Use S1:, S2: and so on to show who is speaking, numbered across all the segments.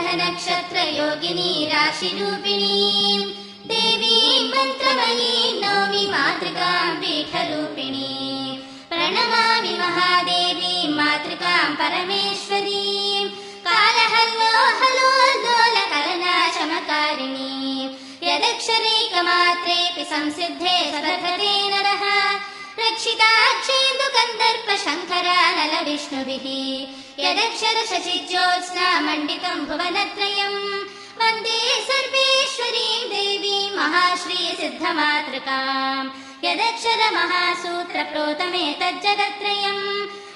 S1: ग्रह नक्षत्र योगिनी राशिरूपिणी देवीं मन्त्रमयीं नौमि मातृकां पीठरूपिणी प्रणमामि महादेवीं मातृकां परमेश्वरीं कालहल्लोलकलनाशमकारिणी यदक्षरैकमात्रेऽपि संसिद्धे सदधते नरः रक्षिताक्षेन्दुकन्दर्पशङ्करानलविष्णुभिः यदक्षरशशिज्योत्स्ना मण्डितं भुवनत्रयम् वन्दे सर्वेश्वरीं देवीं महाश्रीसिद्धमातृकाम् यदक्षरमहासूत्रप्रोतमेतज्जगत्त्रयम्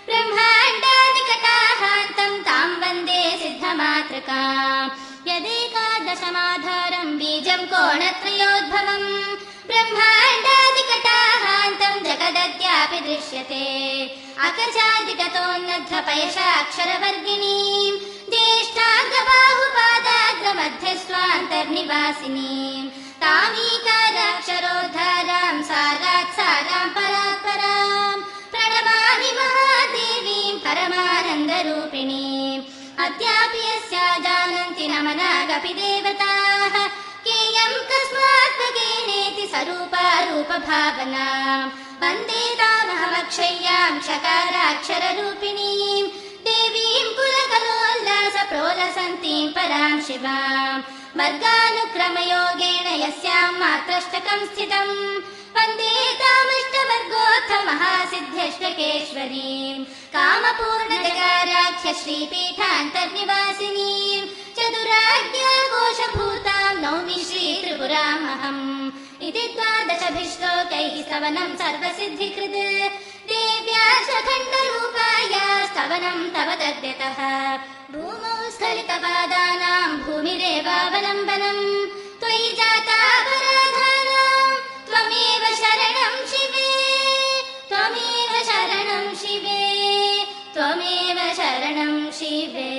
S1: ब्रह्माण्डादिकटाहान्तं तां वन्दे सिद्धमातृकाम् यदेकादशमाधारं बीजं कोणत्रयोद्भवम् ब्रह्माण्डादिकटाहान्तं जगदद्यापि दृश्यते अकचादिततोन्नद्धपयशाक्षरवर्गिणीं ज्येष्ठाग्रबाहुपादाग्रमध्यस्वान्तर्निवासिनीं तामीकाराक्षरोद्धारां सारात् सारां परात्परां प्रणमामि महादेवीं परमानन्दरूपिणीम् अद्यापि यस्या जानन्ति न मनागपि देवताः केयं कस्मात् भगेनेति स्वरूपा रूपभावना वन्दे तामहमक्षय्यां शकाराक्षररूपिणीं देवीं कुलकलोल्लासप्रोलसन्तीं परां शिवां वर्गानुक्रमयोगेन यस्यां मात्रष्टकं स्थितं वन्दे तामष्टवर्गोत्थमहासिद्ध्यष्टकेश्वरीं कामपूर्णजगाराख्य श्रीपीठान्तर्निवासिनीं चतुराज्ञाघोषभूतां नौमि श्रीत्रिपुरामहम् इति 12 श्लोकैः स्तवनं सर्वसिद्धिकृत् देव्या स्वखण्डरूपाया स्तवनं तव तद्यतः भूमौ स्खलितपादानां भूमिरेवावलम्बनम् त्वयि जातापराधानां त्वमेव शरणं शिवे त्वमेव शरणं शिवे त्वमेव शरणं शिवे।